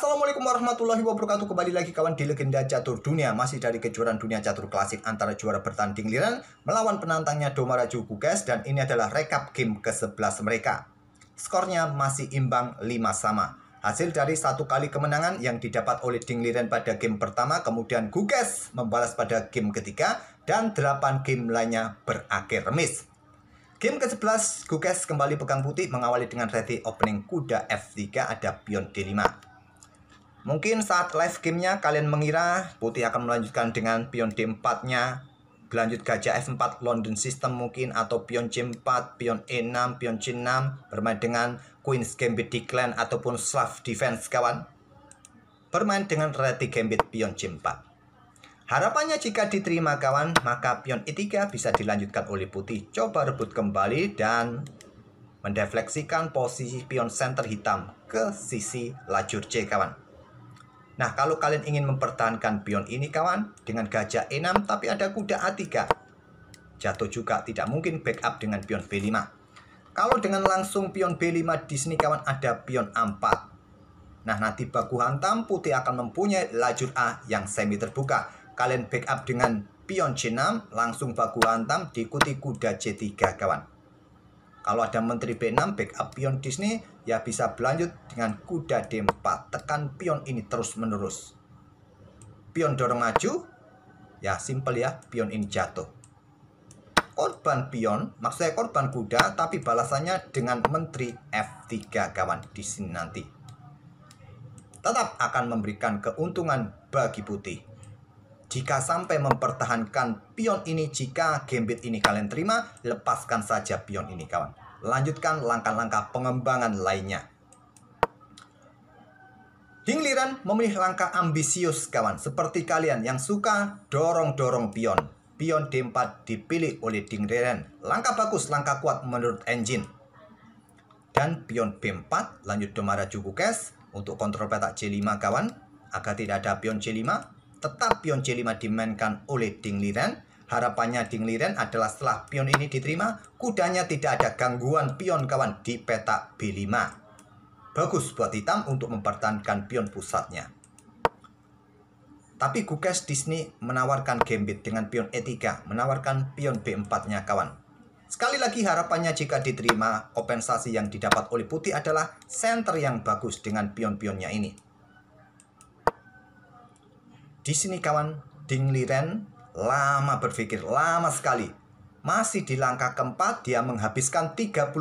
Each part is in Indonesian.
Assalamualaikum warahmatullahi wabarakatuh. Kembali lagi kawan di Legenda Catur Dunia. Masih dari kejuaraan dunia catur klasik antara juara bertanding Liren melawan penantangnya Domaraju Guges. Dan ini adalah rekap game ke-11 mereka. Skornya masih imbang 5-sama. Hasil dari satu kali kemenangan yang didapat oleh Ding Liren pada game pertama. Kemudian Guges membalas pada game ketiga. Dan 8 game lainnya berakhir remis. Game ke-11, Guges kembali pegang putih mengawali dengan ready opening kuda F3 ada pion D5. Mungkin saat live gamenya kalian mengira putih akan melanjutkan dengan pion D4-nya, berlanjut gajah F4 London System mungkin, atau pion C4, pion E6, pion C6, bermain dengan Queen's Gambit Decline ataupun Slav Defense kawan. Bermain dengan ready gambit pion C4. Harapannya jika diterima kawan, maka pion E3 bisa dilanjutkan oleh putih. Coba rebut kembali dan mendefleksikan posisi pion center hitam ke sisi lajur C kawan. Nah, kalau kalian ingin mempertahankan pion ini kawan, dengan gajah E6 tapi ada kuda A3. Jatuh juga, tidak mungkin backup dengan pion B5. Kalau dengan langsung pion B5 di sini kawan ada pion A4. Nah, nanti baku hantam putih akan mempunyai lajur A yang semi terbuka. Kalian backup dengan pion C6, langsung baku hantam diikuti kuda C3 kawan. Kalau ada menteri B6 backup pion di sini, ya bisa berlanjut dengan kuda D4. Tekan pion ini terus menerus. Pion dorong maju, ya simple ya, pion ini jatuh. Korban pion, maksudnya korban kuda, tapi balasannya dengan menteri F3 kawan di sini nanti. Tetap akan memberikan keuntungan bagi putih. Jika sampai mempertahankan pion ini, jika gambit ini kalian terima, lepaskan saja pion ini kawan. Lanjutkan langkah-langkah pengembangan lainnya. Ding Liren memilih langkah ambisius kawan. Seperti kalian yang suka dorong-dorong pion. Pion D4 dipilih oleh Ding Liren. Langkah bagus, langkah kuat menurut engine. Dan pion B4 lanjut Domaraju Guges untuk kontrol petak C5 kawan. Agar tidak ada pion C5. Tetap pion C5 dimainkan oleh Ding Liren. Harapannya Ding Liren adalah setelah pion ini diterima, kudanya tidak ada gangguan pion kawan di petak B5. Bagus buat hitam untuk mempertahankan pion pusatnya. Tapi Guges di sini menawarkan gambit dengan pion E3, menawarkan pion B4-nya kawan. Sekali lagi harapannya jika diterima, kompensasi yang didapat oleh putih adalah center yang bagus dengan pion-pionnya ini. Di sini kawan, Ding Liren lama berpikir, lama sekali. Masih di langkah keempat, dia menghabiskan 38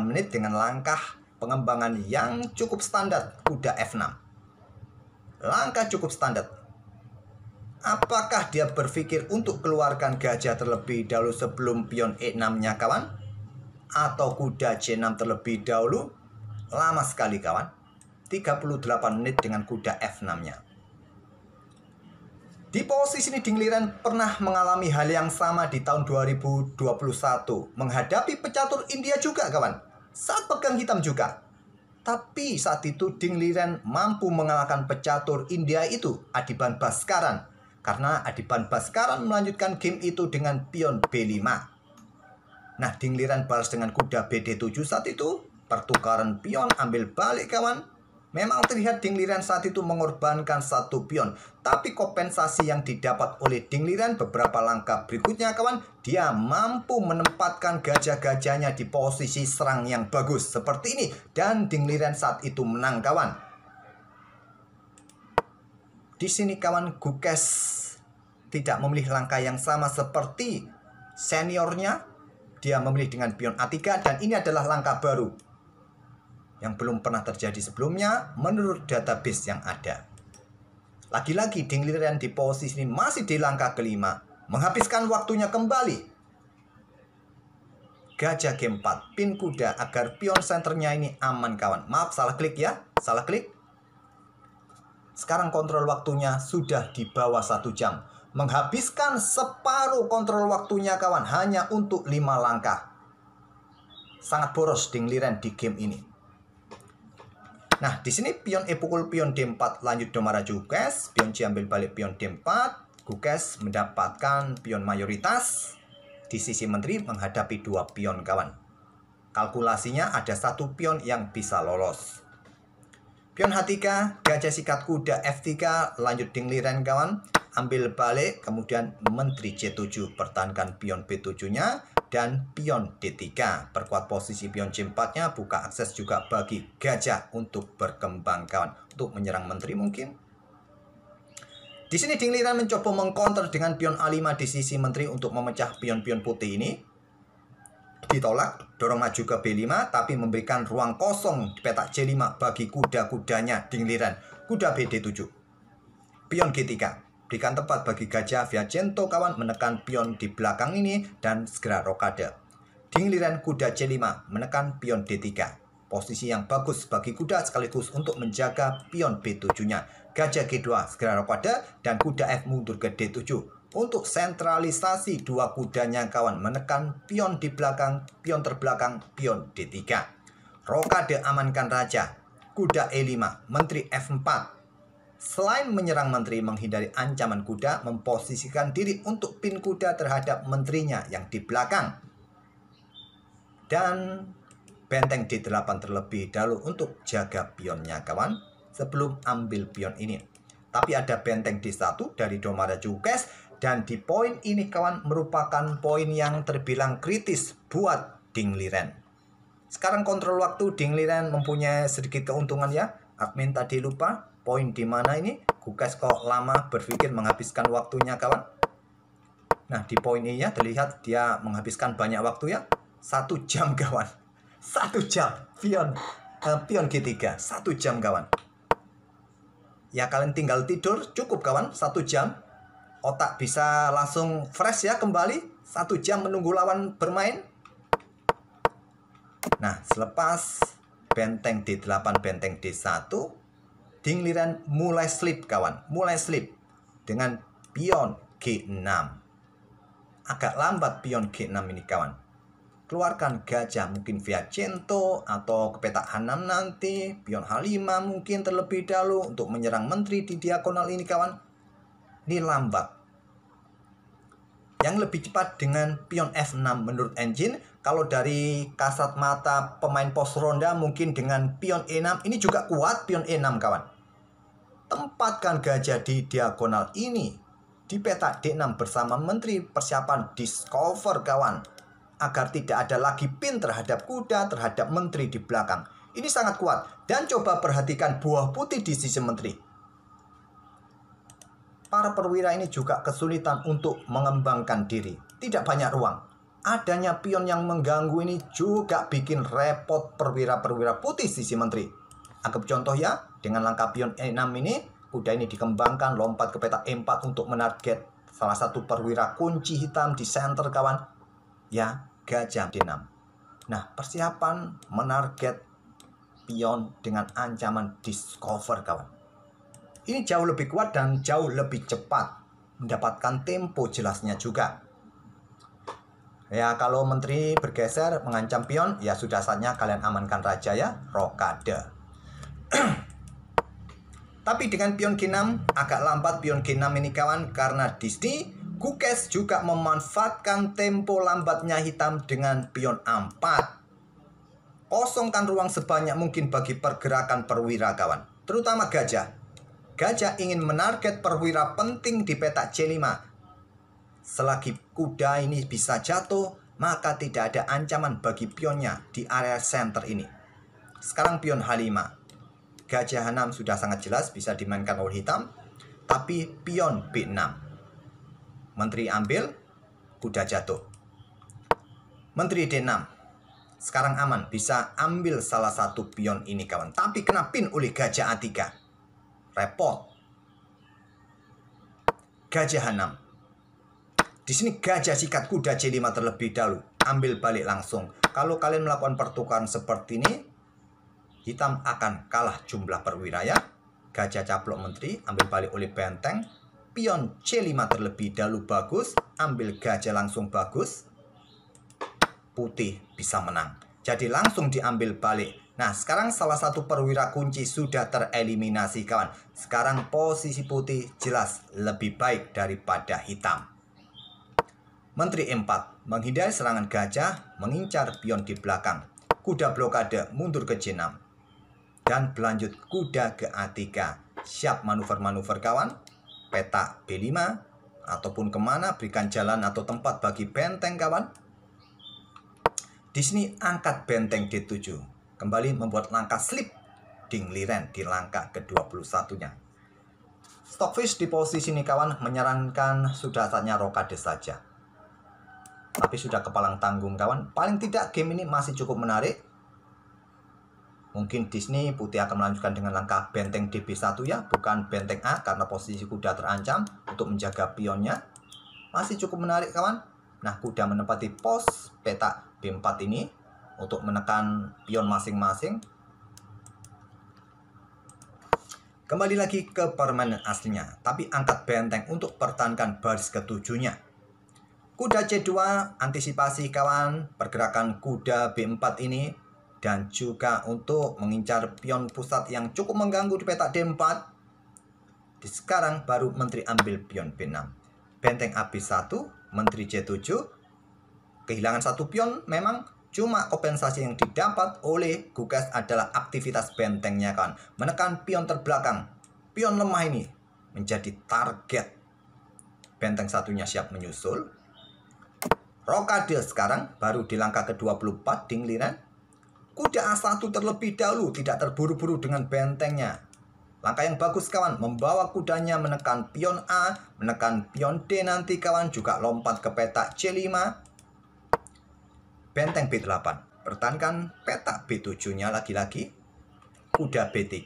menit dengan langkah pengembangan yang cukup standar, kuda F6. Langkah cukup standar. Apakah dia berpikir untuk keluarkan gajah terlebih dahulu sebelum pion E6-nya kawan? Atau kuda C6 terlebih dahulu? Lama sekali kawan. 38 menit dengan kuda F6-nya. Di posisi ini Ding Liren pernah mengalami hal yang sama di tahun 2021. Menghadapi pecatur India juga kawan. Saat pegang hitam juga. Tapi saat itu Ding Liren mampu mengalahkan pecatur India itu, Adiban Baskaran. Karena Adiban Baskaran melanjutkan game itu dengan pion B5. Nah, Ding Liren balas dengan kuda BD7 saat itu. Pertukaran pion, ambil balik kawan. Memang terlihat Ding Liren saat itu mengorbankan satu pion. Tapi kompensasi yang didapat oleh Ding Liren beberapa langkah berikutnya kawan. Dia mampu menempatkan gajah-gajahnya di posisi serang yang bagus. Seperti ini. Dan Ding Liren saat itu menang kawan. Di sini kawan Guges tidak memilih langkah yang sama seperti seniornya. Dia memilih dengan pion A3 dan ini adalah langkah baru yang belum pernah terjadi sebelumnya menurut database yang ada. Lagi-lagi Ding Liren di posisi ini masih di langkah kelima. Menghabiskan waktunya kembali. Gajah G4, pin kuda agar pion senternya ini aman kawan. Maaf salah klik ya, salah klik. Sekarang kontrol waktunya sudah di bawah 1 jam. Menghabiskan separuh kontrol waktunya kawan hanya untuk 5 langkah. Sangat boros Ding Liren di game ini. Nah, di sini pion E pukul pion D4 lanjut Domaraju Guges, pion C ambil balik pion D4, Guges mendapatkan pion mayoritas di sisi menteri menghadapi 2 pion kawan. Kalkulasinya ada 1 pion yang bisa lolos. Pion H3, gajah sikat kuda F3, lanjut dingliran kawan. Ambil balik, kemudian menteri C7, pertahankan pion B7-nya, dan pion D3. Perkuat posisi pion C4-nya, buka akses juga bagi gajah untuk berkembang kawan. Untuk menyerang menteri mungkin. Di sini dingliran mencoba mengcounter dengan pion A5 di sisi menteri untuk memecah pion-pion putih ini. Ditolak, dorong maju ke B5, tapi memberikan ruang kosong di petak C5 bagi kuda-kudanya dingliran. Kuda BD7. Pion G3. Berikan tempat bagi gajah Viajento kawan menekan pion di belakang ini dan segera rokade. Dingliran kuda C5 menekan pion D3. Posisi yang bagus bagi kuda sekaligus untuk menjaga pion B7-nya. Gajah G2 segera rokade dan kuda F mundur ke D7. Untuk sentralisasi dua kudanya kawan menekan pion di belakang, pion terbelakang, pion D3. Rokade amankan raja. Kuda E5, menteri F4. Selain menyerang menteri, menghindari ancaman kuda, memposisikan diri untuk pin kuda terhadap menterinya yang di belakang. Dan benteng D8 terlebih dahulu untuk jaga pionnya kawan, sebelum ambil pion ini. Tapi ada benteng D1 dari Domaraja Kukes. Dan di poin ini kawan merupakan poin yang terbilang kritis buat dingliran. Sekarang kontrol waktu, dingliran mempunyai sedikit keuntungan ya. Admin tadi lupa poin di mana ini. Kukes kok lama berpikir menghabiskan waktunya kawan. Nah di poin ini ya terlihat dia menghabiskan banyak waktu ya. 1 jam kawan. 1 jam. Pion G3. 1 jam kawan. Ya kalian tinggal tidur cukup kawan. 1 jam. Otak bisa langsung fresh ya kembali. 1 jam menunggu lawan bermain. Nah selepas benteng D8, benteng D1, dingliran mulai slip kawan. Mulai slip dengan pion G6. Agak lambat pion G6 ini kawan. Keluarkan gajah mungkin Viajento atau ke petak H6 nanti. Pion H5 mungkin terlebih dahulu untuk menyerang menteri di diagonal ini kawan. Ini lambat. Yang lebih cepat dengan pion F6 menurut engine. Kalau dari kasat mata pemain pos ronda mungkin dengan pion E6. Ini juga kuat pion E6 kawan. Tempatkan gajah di diagonal ini. Di petak D6 bersama menteri, persiapan discover kawan. Agar tidak ada lagi pin terhadap kuda, terhadap menteri di belakang. Ini sangat kuat. Dan coba perhatikan buah putih di sisi menteri. Para perwira ini juga kesulitan untuk mengembangkan diri. Tidak banyak ruang. Adanya pion yang mengganggu ini juga bikin repot perwira-perwira putih sisi menteri. Anggap contoh ya, dengan langkah pion E6 ini, kuda ini dikembangkan, lompat ke petak E4 untuk menarget salah satu perwira kunci hitam di center kawan. Ya, gajah D6. Nah, persiapan menarget pion dengan ancaman discover kawan. Ini jauh lebih kuat dan jauh lebih cepat. Mendapatkan tempo jelasnya juga. Ya kalau menteri bergeser mengancam pion, ya sudah saatnya kalian amankan raja ya. Rokade. Tapi dengan pion G6 agak lambat pion G6 ini kawan. Karena di sini Kukes juga memanfaatkan tempo lambatnya hitam dengan pion A4. Kosongkan ruang sebanyak mungkin bagi pergerakan perwira kawan. Terutama gajah. Gajah ingin menarget perwira penting di petak C5. Selagi kuda ini bisa jatuh, maka tidak ada ancaman bagi pionnya di area center ini. Sekarang pion H5. Gajah H6 sudah sangat jelas bisa dimainkan oleh hitam. Tapi pion B6. Menteri ambil, kuda jatuh. Menteri D6. Sekarang aman, bisa ambil salah satu pion ini kawan. Tapi kena pin oleh gajah A3. Repot. Gajah H6. Di sini gajah sikat kuda C5 terlebih dahulu. Ambil balik langsung. Kalau kalian melakukan pertukaran seperti ini, hitam akan kalah jumlah perwira ya. Gajah caplok menteri, ambil balik oleh benteng. Pion C5 terlebih dahulu bagus. Ambil gajah langsung bagus. Putih bisa menang. Jadi langsung diambil balik. Nah, sekarang salah satu perwira kunci sudah tereliminasi kawan. Sekarang posisi putih jelas lebih baik daripada hitam. Menteri E4 menghindari serangan gajah, mengincar pion di belakang. Kuda blokade mundur ke C6. Dan berlanjut kuda ke A3. Siap manuver-manuver kawan. Petak B5. Ataupun kemana, berikan jalan atau tempat bagi benteng kawan. Di sini angkat benteng D7. Kembali membuat langkah slip Ding Liren di langkah ke-21-nya. Stockfish di posisi ini kawan menyarankan sudah saatnya rokade saja. Tapi sudah kepalang tanggung kawan. Paling tidak game ini masih cukup menarik. Mungkin di sini putih akan melanjutkan dengan langkah benteng DB1 ya, bukan benteng A karena posisi kuda terancam untuk menjaga pionnya. Masih cukup menarik kawan. Nah, kuda menempati pos petak B4 ini untuk menekan pion masing-masing. Kembali lagi ke permainan aslinya, tapi angkat benteng untuk pertahankan baris ketujuhnya. Kuda C2, antisipasi kawan, pergerakan kuda B4 ini. Dan juga untuk mengincar pion pusat yang cukup mengganggu di petak D4. Sekarang baru menteri ambil pion B6. Benteng AB1, menteri C7. Kehilangan satu pion memang, cuma kompensasi yang didapat oleh Gukes adalah aktivitas bentengnya kan. Menekan pion terbelakang. Pion lemah ini menjadi target. Benteng satunya siap menyusul. Rokade sekarang baru di langkah ke-24 Ding Liren. Kuda A1 terlebih dahulu, tidak terburu-buru dengan bentengnya. Langkah yang bagus kawan, membawa kudanya menekan pion A, menekan pion D nanti kawan, juga lompat ke petak C5. Benteng B8, pertahankan petak B7-nya lagi-lagi. Kuda B3,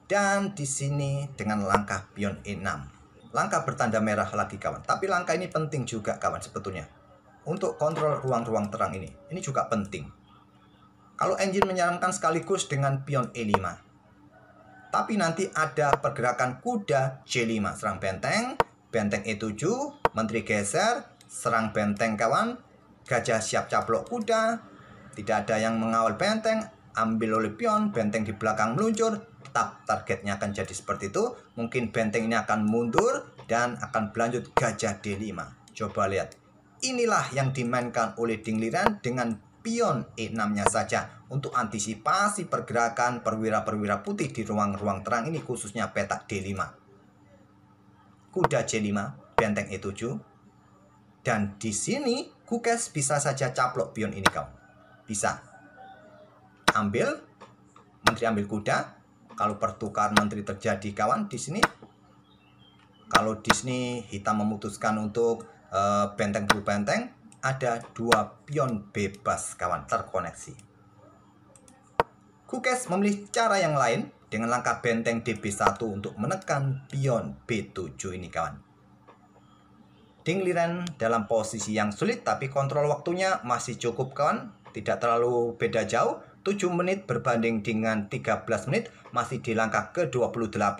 dan di sini dengan langkah pion E6. Langkah bertanda merah lagi kawan, tapi langkah ini penting juga kawan sebetulnya. Untuk kontrol ruang-ruang terang ini juga penting. Kalau engine menyarankan sekaligus dengan pion E5. Tapi nanti ada pergerakan kuda C5. Serang benteng, benteng E7, menteri geser, serang benteng kawan. Gajah siap caplok kuda. Tidak ada yang mengawal benteng, ambil oleh pion, benteng di belakang meluncur. Tetap targetnya akan jadi seperti itu. Mungkin benteng ini akan mundur dan akan berlanjut gajah D5. Coba lihat. Inilah yang dimainkan oleh Ding Liren dengan pion E6-nya saja untuk antisipasi pergerakan perwira-perwira putih di ruang-ruang terang ini, khususnya petak D5. Kuda C5, benteng E7. Dan di sini Gukes bisa saja caplok pion ini kawan. Bisa. Ambil, menteri ambil kuda. Kalau pertukar menteri terjadi kawan di sini. Kalau di sini hitam memutuskan untuk benteng full benteng, ada dua pion bebas kawan terkoneksi. Gukes memilih cara yang lain dengan langkah benteng DB1 untuk menekan pion B7 ini kawan. Ding Liren dalam posisi yang sulit, tapi kontrol waktunya masih cukup kawan. Tidak terlalu beda jauh. 7 menit berbanding dengan 13 menit. Masih di langkah ke-28.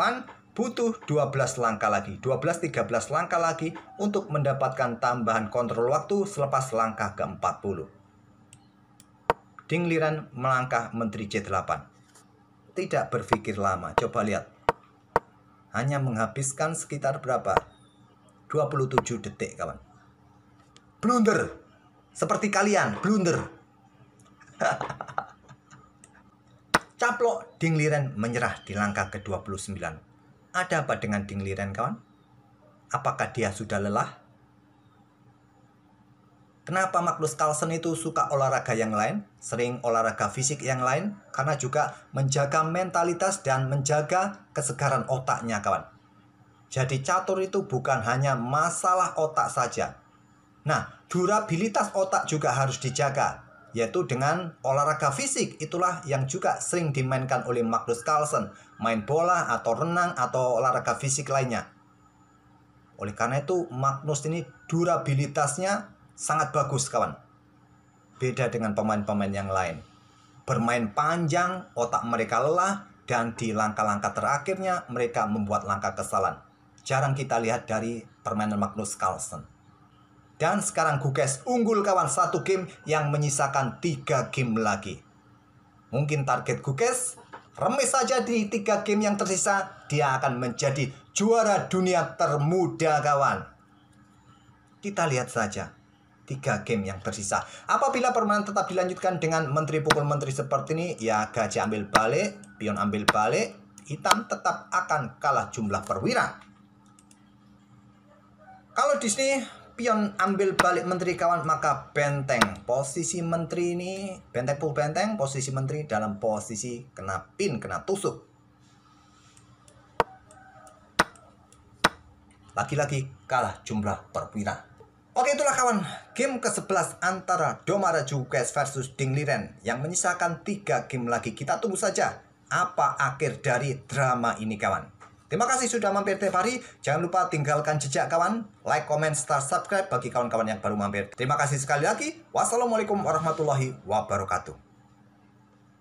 Butuh 12 langkah lagi. 12-13 langkah lagi untuk mendapatkan tambahan kontrol waktu selepas langkah ke-40. Ding Liren melangkah menteri C8. Tidak berpikir lama. Coba lihat. Hanya menghabiskan sekitar berapa? 27 detik kawan. Blunder. Seperti kalian, blunder. Caplok, Ding Liren menyerah di langkah ke-29. Ada apa dengan Ding Liren kawan? Apakah dia sudah lelah? Kenapa Magnus Carlsen itu suka olahraga yang lain? Sering olahraga fisik yang lain? Karena juga menjaga mentalitas dan menjaga kesegaran otaknya kawan. Jadi catur itu bukan hanya masalah otak saja. Nah, durabilitas otak juga harus dijaga, yaitu dengan olahraga fisik. Itulah yang juga sering dimainkan oleh Magnus Carlsen. Main bola atau renang atau olahraga fisik lainnya. Oleh karena itu Magnus ini durabilitasnya sangat bagus kawan. Beda dengan pemain-pemain yang lain. Bermain panjang, otak mereka lelah, dan di langkah-langkah terakhirnya mereka membuat langkah kesalahan. Jarang kita lihat dari permainan Magnus Carlsen. Dan sekarang Gukes unggul kawan, 1 game yang menyisakan 3 game lagi. Mungkin target Gukes remis saja di 3 game yang tersisa, dia akan menjadi juara dunia termuda kawan. Kita lihat saja. 3 game yang tersisa. Apabila permainan tetap dilanjutkan dengan menteri pukul menteri seperti ini, ya gajah ambil balik, pion ambil balik, hitam tetap akan kalah jumlah perwira. Kalau di sini pion ambil balik menteri kawan, maka benteng posisi menteri ini, benteng pukul benteng, posisi menteri dalam posisi kena pin, kena tusuk. Lagi-lagi kalah jumlah perwira. Oke, itulah kawan, game ke-11 antara Domaraju UKS versus Ding Liren yang menyisakan 3 game lagi. Kita tunggu saja apa akhir dari drama ini kawan. Terima kasih sudah mampir tiap hari. Jangan lupa tinggalkan jejak kawan, like, comment, serta subscribe bagi kawan-kawan yang baru mampir. Terima kasih sekali lagi. Wassalamualaikum warahmatullahi wabarakatuh.